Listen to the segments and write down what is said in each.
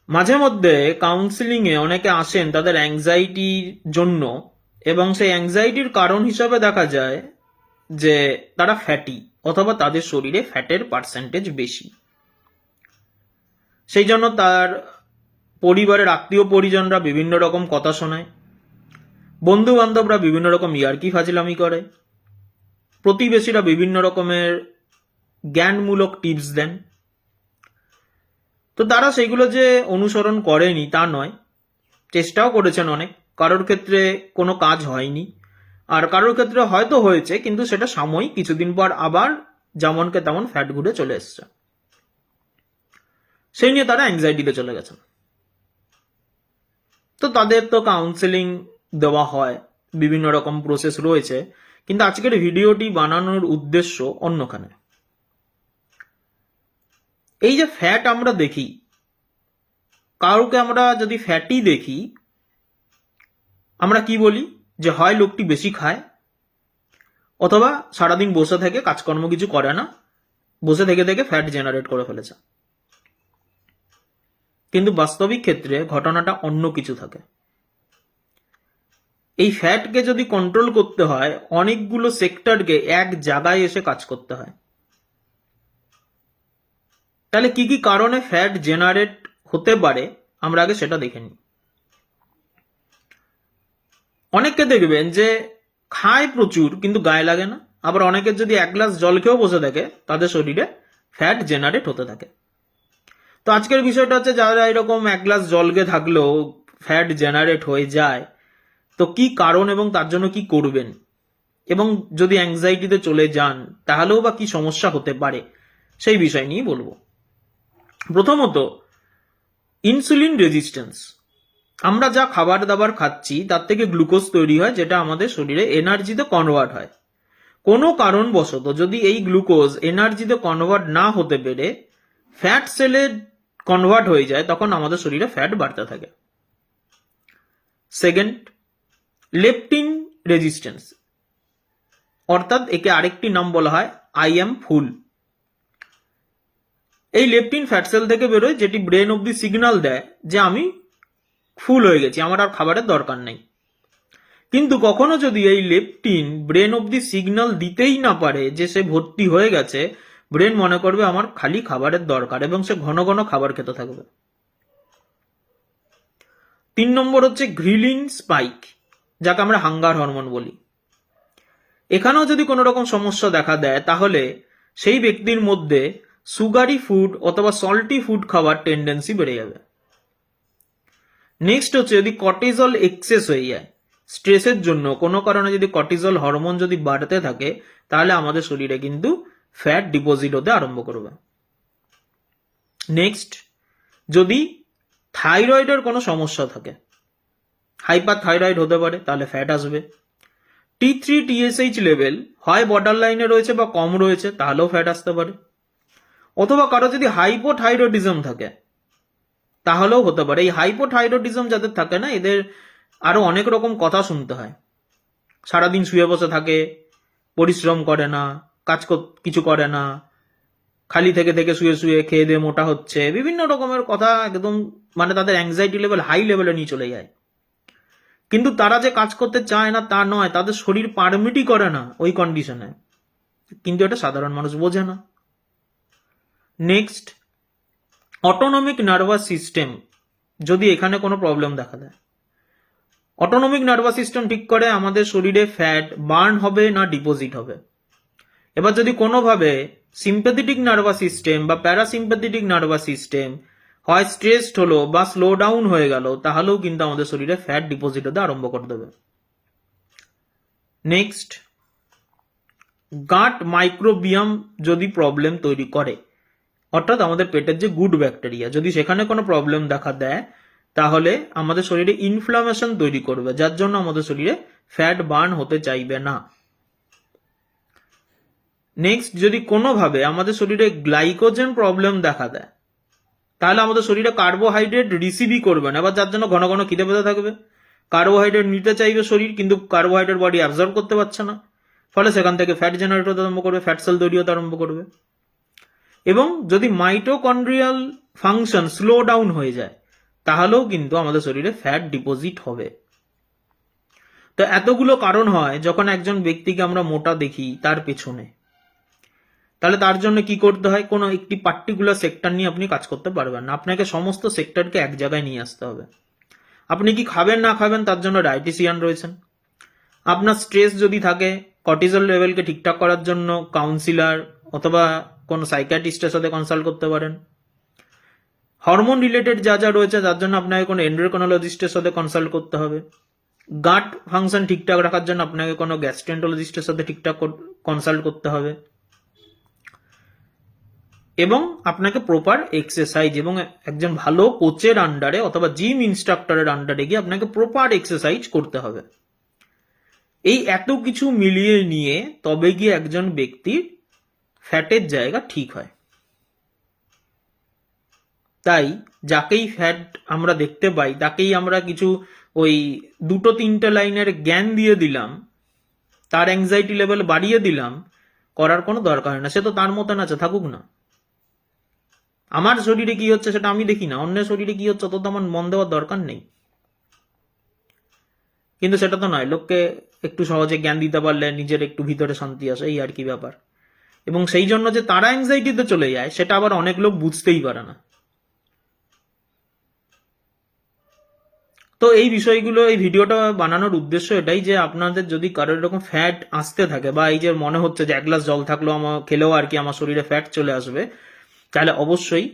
মাঝে মধ্যে কাউন্সিলিংয়ে অনেকে আসেন তাদের অ্যাংজাইটির জন্য, এবং সেই অ্যাংজাইটির কারণ হিসাবে দেখা যায় যে তারা ফ্যাটি অথবা তাদের শরীরে ফ্যাটের পার্সেন্টেজ বেশি। সেই জন্য তার পরিবারের আত্মীয় পরিজনরা বিভিন্ন রকম কথা শোনায়, বন্ধু বান্ধবরা বিভিন্ন রকম ইয়ার্কি ফাজলামি করে, প্রতিবেশীরা বিভিন্ন রকমের জ্ঞানমূলক টিপস দেন। তো তারা সেইগুলো যে অনুসরণ করেনি তা নয়, চেষ্টাও করেছেন অনেক, কারোর ক্ষেত্রে কোনো কাজ হয়নি, আর কারোর ক্ষেত্রে হয়তো হয়েছে কিন্তু সেটা সাময়িক, কিছুদিন পর আবার যেমনকে তেমন ফ্যাট ঘুরে চলে এসছে। সেই নিয়ে তারা অ্যাংজাইটিতে চলে গেছেন। তো তাদের তো কাউন্সেলিং দেওয়া হয়, বিভিন্ন রকম প্রসেস রয়েছে, কিন্তু আজকের ভিডিওটি বানানোর উদ্দেশ্য অন্যখানে। এই যে ফ্যাট আমরা দেখি, কারোকে আমরা যদি ফ্যাটি দেখি, আমরা কি বলি যে হয় লোকটি বেশি খায়, অথবা সারাদিন বসে থেকে কাজকর্ম কিছু করে না, বসে থেকে থেকে ফ্যাট জেনারেট করে ফেলেছে। কিন্তু বাস্তবিক ক্ষেত্রে ঘটনাটা অন্য কিছু থাকে। এই ফ্যাটকে যদি কন্ট্রোল করতে হয়, অনেকগুলো সেক্টরকে এক জায়গায় এসে কাজ করতে হয়। তাহলে কি কি কারণে ফ্যাট জেনারেট হতে পারে আমরা আগে সেটা দেখে নিই। অনেককে দেখবেন যে খায় প্রচুর কিন্তু গায়ে লাগে না, আবার অনেকের যদি এক গ্লাস জল খেয়েও বসে থাকে তাদের শরীরে ফ্যাট জেনারেট হতে থাকে। তো আজকের বিষয়টা হচ্ছে, যারা এরকম এক গ্লাস জল খেয়ে থাকলেও ফ্যাট জেনারেট হয়ে যায়, তো কি কারণ এবং তার জন্য কি করবেন, এবং যদি অ্যাংজাইটিতে চলে যান তাহলেও বা কি সমস্যা হতে পারে, সেই বিষয় নিয়ে বলবো। প্রথমত, ইনসুলিন রেজিস্ট্যান্স। আমরা যা খাবার দাবার খাচ্ছি তার থেকে গ্লুকোজ তৈরি হয়, যেটা আমাদের শরীরে এনার্জিতে কনভার্ট হয়। কোনো কারণবশত যদি এই গ্লুকোজ এনার্জিতে কনভার্ট না হতে পেরে ফ্যাট সেলে কনভার্ট হয়ে যায়, তখন আমাদের শরীরে ফ্যাট বাড়তে থাকে। সেকেন্ড, লেপটিন রেজিস্ট্যান্স, অর্থাৎ একে আরেকটি নাম বলা হয় আই এম ফুল। এই লেপটিন ফ্যাট সেল থেকে বেরোয়, যেটি ব্রেন অব্দি সিগন্যাল দেয় যে আমি ফুল হয়ে গেছি, আমার আর খাবারের দরকার নেই। কিন্তু কখনো যদি এই লেপটিন ব্রেন অব্দি সিগন্যাল দিতেই না পারে যে সে ভর্তি হয়ে গেছে, ব্রেন মনে করবে আমার খালি খাবারের দরকার, এবং সে ঘন ঘন খাবার খেতে থাকবে। 3 নম্বর হচ্ছে গ্রিলিন স্পাইক, যাকে আমরা হাঙ্গার হরমোন বলি। এখানেও যদি কোনো রকম সমস্যা দেখা দেয়, তাহলে সেই ব্যক্তির মধ্যে সুগারি ফুড অথবা সল্টি ফুড খাওয়ার টেন্ডেন্সি বেড়ে যাবে। নেক্সট হচ্ছে, যদি কর্টিজল এক্সেস হয়ে যায়, স্ট্রেসের জন্য কোনো কারণে যদি কর্টিজল হরমোন যদি বাড়তে থাকে, তাহলে আমাদের শরীরে কিন্তু ফ্যাট ডিপোজিট হতে আরম্ভ করবে। নেক্সট, যদি থাইরয়েডের কোনো সমস্যা থাকে, হাইপার থাইরয়েড হতে পারে, তাহলে ফ্যাট আসবে। T3 TSH লেভেল হয় বর্ডার লাইনে রয়েছে বা কম রয়েছে, তাহলেও ফ্যাট আসতে পারে। অথবা কারো যদি হাইপোথাইরয়েডিজম থাকে, তাহলেও হতে পারে। এই হাইপোথাইরয়েডিজম যাদের থাকে না, এদের আরো অনেক রকম কথা শুনতে হয়। সারাদিন শুয়ে বসে থাকে, পরিশ্রম করে না, কিছু করে না, খালি থেকে থেকে শুয়ে শুয়ে খেয়ে দিয়ে মোটা হচ্ছে, বিভিন্ন রকমের কথা, একদম মানে তাদের অ্যাংজাইটি লেভেল হাই লেভেলে নিয়ে চলে যায়। কিন্তু তারা যে কাজ করতে চায় না তা নয়, তাদের শরীর পারমিটই করে না ওই কন্ডিশনে, কিন্তু এটা সাধারণ মানুষ বোঝে না। নেক্সট, অটোনমিক নার্ভাস সিস্টেম, যদি এখানে কোনো প্রবলেম দেখা দেয়। অটোনমিক নার্ভাস সিস্টেম ঠিক করে আমাদের শরীরে ফ্যাট বার্ন হবে না ডিপোজিট হবে। এবার যদি কোনোভাবে সিম্প্যাথেটিক নার্ভাস সিস্টেম বা প্যারাসিম্প্যাথেটিক নার্ভাস সিস্টেম হয় স্ট্রেসড হলো বা স্লো ডাউন হয়ে গেল, তাহলেও কিন্তু আমাদের শরীরে ফ্যাট ডিপোজিট হতে আরম্ভ করে দেবে। নেক্সট, গাট মাইক্রোবিয়াম যদি প্রবলেম তৈরি করে, অর্থাৎ আমাদের পেটের যে গুড ব্যাকটেরিয়া, যদি সেখানে কোনো প্রবলেম দেখা দেয়, তাহলে আমাদের শরীরে ইনফ্লামেশন তৈরি করবে, যার জন্য আমাদের শরীরে ফ্যাট বার্ন হতে চাইবে না। নেক্সট, যদি কোনোভাবে আমাদের শরীরে গ্লাইকোজেন প্রবলেম দেখা দেয়, তাহলে আমাদের শরীরে কার্বোহাইড্রেট রিসিভই করবে না, এবার যার জন্য ঘন ঘন খিদে পেতে থাকবে। কার্বোহাইড্রেট নিতে চাইবে শরীর, কিন্তু কার্বোহাইড্রেট বডি অ্যাবজর্ব করতে পারছে না, ফলে সেখান থেকে ফ্যাট জেনারেট হতে আরম্ভ করবে, ফ্যাট সেল তৈরি হতে আরম্ভ করবে। এবং যদি মাইটোকন্ড্রিয়াল ফাংশন স্লো ডাউন হয়ে যায়, তাহলেও কিন্তু আমাদের শরীরে ফ্যাট ডিপোজিট হবে। তো এতগুলো কারণ হয় যখন একজন ব্যক্তিকে আমরা মোটা দেখি তার পেছনে, তাহলে তার জন্য কি করতে হয়? কোনো একটি পার্টিকুলার সেক্টর নিয়ে আপনি কাজ করতে পারবেন না, আপনাকে সমস্ত সেক্টরকে এক জায়গায় নিয়ে আসতে হবে। আপনি কি খাবেন না খাবেন তার জন্য ডায়েটিশিয়ান রয়েছেন। আপনার স্ট্রেস যদি থাকে, কর্টিজল লেভেলকে ঠিকঠাক করার জন্য কাউন্সিলর অথবা কোনো সাইকিয়াট্রিস্টের সাথে কনসাল্ট করতে পারেন। হরমোন রিলেটেড যা যা রয়েছে তার জন্য আপনাকে কোনো এন্ডোক্রাইনোলজিস্টের সাথে কনসাল্ট করতে হবে। গাট ফাংশন ঠিকঠাক রাখার জন্য আপনাকে কোনো গ্যাস্ট্রেন্টোলজিস্টের সাথে ঠিকঠাক কনসাল্ট করতে হবে। এবং আপনাকে প্রপার এক্সারসাইজ এবং একজন ভালো কোচের আন্ডারে অথবা জিম ইনস্ট্রাক্টরের আন্ডারে গিয়ে আপনাকে প্রপার এক্সারসাইজ করতে হবে। এই এত কিছু মিলিয়ে নিয়ে তবে গিয়ে একজন ব্যক্তির ফ্যাটের জায়গা ঠিক হয়। তাই যাকেই ফ্যাট আমরা দেখতে পাই তাকেই আমরা কিছু ওই 2-3 লাইনের জ্ঞান দিয়ে দিলাম, তার অ্যাংজাইটি লেভেল বাড়িয়ে দিলাম, করার কোনো দরকার না। সে তো তার মতন আছে, থাকুক না। আমার শরীরে কি হচ্ছে সেটা আমি দেখি না, অন্যের শরীরে কি হচ্ছে তত আমার মন দেওয়ার দরকার নেই। কিন্তু সেটা তো নয়, লোককে একটু সহজে জ্ঞান দিতে পারলে নিজের একটু ভিতরে শান্তি আসে, এই আর কি ব্যাপার। এবং সেই জন্য যে তারা অ্যাংজাইটিতে চলে যায় সেটা আবার অনেক লোক বুঝতেই পারে না। তো এই বিষয়গুলো, এই ভিডিওটা বানানোর উদ্দেশ্য এটাই যে আপনাদের যদি কারোর এরকম ফ্যাট আসতে থাকে বা এই যে মনে হচ্ছে যে 1 গ্লাস জল থাকলেও আমার খেলেও আর কি আমার শরীরে ফ্যাট চলে আসবে, তাহলে অবশ্যই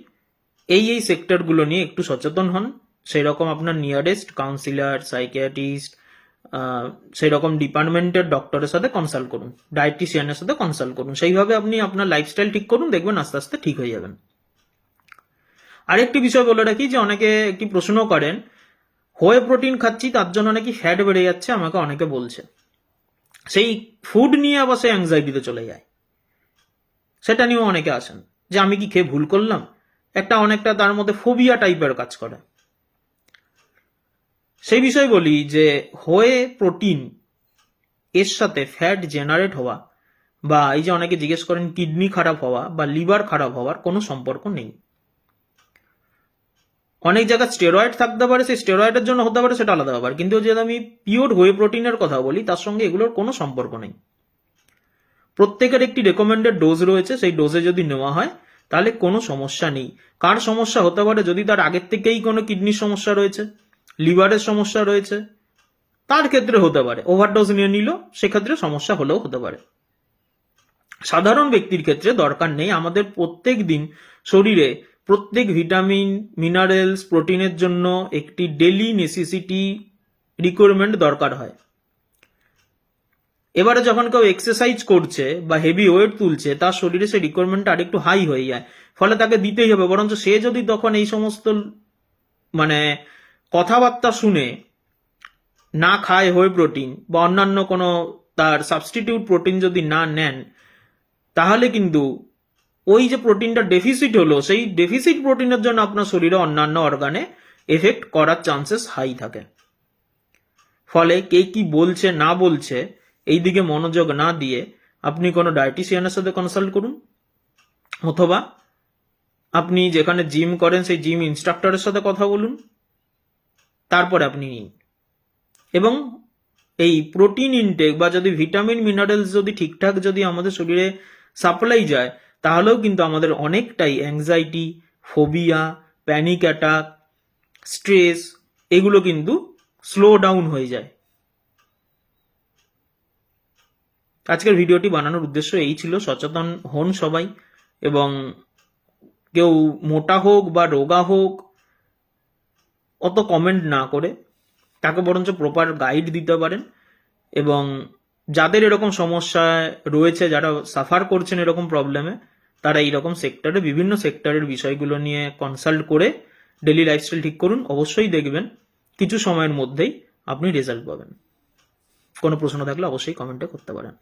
এই সেক্টরগুলো নিয়ে একটু সচেতন হন। সেই রকম আপনার নিয়ারেস্ট কাউন্সিলর, সাইকিয়াট্রিস্ট, সেই রকম ডিপার্টমেন্টের ডক্টরের সাথে কনসাল্ট করুন, ডায়েটিশিয়ানের সাথে কনসাল্ট করুন। সেইভাবে আপনি আপনার লাইফস্টাইল ঠিক করুন, দেখবেন আস্তে আস্তে ঠিক হয়ে যাবেন। আরেকটি বিষয় বলে রাখি যে অনেকে একটি প্রশ্ন করেন, হোয়ে প্রোটিন খাচ্ছি তার জন্য নাকি ফ্যাট বেড়ে যাচ্ছে, আমাকে অনেকে বলছে। সেই ফুড নিয়ে আবার সে অ্যাংজাইটিতে চলে যায়, সেটা নিয়েও অনেকে আসেন যে আমি কি খেয়ে ভুল করলাম, অনেকটা তার মধ্যে ফোবিয়া টাইপের কাজ করে। সেই বিষয় বলি যে হোয়ে প্রোটিন এর সাথে ফ্যাট জেনারেট হওয়া বা এই যে অনেকে জিজ্ঞেস করেন কিডনি খারাপ হওয়া বা লিভার খারাপ হওয়ার কোনো সম্পর্ক নেই। অনেক জায়গায় স্টেরয়েড থাকতে পারে, সেই স্টেরয়েডের জন্য হতে পারে, সেটা আলাদা ব্যাপার। কিন্তু যদি আমি পিওর হোয়ে প্রোটিনের কথা বলি তার সঙ্গে এগুলোর কোনো সম্পর্ক নেই। প্রত্যেকের একটি রেকমেন্ডেড ডোজ রয়েছে, সেই ডোজে যদি নেওয়া হয় তাহলে কোনো সমস্যা নেই। কার সমস্যা হতে পারে? যদি তার আগের থেকেই কোনো কিডনির সমস্যা রয়েছে, লিভারের সমস্যা রয়েছে, তার ক্ষেত্রে হতে পারে। ওভারডোজ নিয়ে নিল, সেক্ষেত্রে সমস্যা হলেও হতে পারে। সাধারণ ব্যক্তির ক্ষেত্রে দরকার নেই। আমাদের প্রত্যেক দিন শরীরে প্রত্যেক ভিটামিন, মিনারেলস, প্রোটিনের জন্য একটি ডেইলি নেসেসিটি রিকোয়ারমেন্ট দরকার হয়। এবারে যখন কেউ এক্সারসাইজ করছে বা হেভি ওয়েট তুলছে, তার শরীরে সেই রিকোয়ারমেন্টটা আরেকটু হাই হয়ে যায়, ফলে তাকে দিতেই হবে। বরঞ্চ সে যদি তখন এই সমস্ত কথাবার্তা শুনে না খায় হোয়ে প্রোটিন বা অন্যান্য কোনো তার সাবস্টিটিউট প্রোটিন যদি না নেন, তাহলে কিন্তু ওই যে প্রোটিনটা ডেফিসিট হলো, সেই ডেফিসিট প্রোটিনের জন্য আপনার শরীরে অন্যান্য অর্গানে এফেক্ট করার চান্সেস হাই থাকে। ফলে কে কি বলছে না বলছে এই দিকে মনোযোগ না দিয়ে আপনি কোনো ডায়েটিশিয়ানের সাথে কনসাল্ট করুন, অথবা আপনি যেখানে জিম করেন সেই জিম ইনস্ট্রাক্টরের সাথে কথা বলুন, তারপরে আপনি নিন। এবং এই প্রোটিন ইনটেক বা যদি ভিটামিন মিনারেলস যদি ঠিকঠাক যদি আমাদের শরীরে সাপ্লাই যায়, তাহলেও কিন্তু আমাদের অনেকটাই anxiety, phobia, panic attack, stress এগুলো কিন্তু স্লো ডাউন হয়ে যায়। আজকের ভিডিওটি বানানোর উদ্দেশ্য এই ছিল, সচেতন হন সবাই। এবং কেউ মোটা হোক বা রোগা হোক অত কমেন্ট না করে তাকে বরঞ্চ প্রপার গাইড দিতে পারেন। এবং যাদের এরকম সমস্যা রয়েছে, যারা সাফার করছেন এরকম প্রবলেমে, তারা এইরকম সেক্টরে বিভিন্ন সেক্টরের বিষয়গুলো নিয়ে কনসাল্ট করে ডেলি লাইফস্টাইল ঠিক করুন। অবশ্যই দেখবেন কিছু সময়ের মধ্যেই আপনি রেজাল্ট পাবেন। কোনো প্রশ্ন থাকলে অবশ্যই কমেন্টে করতে পারেন।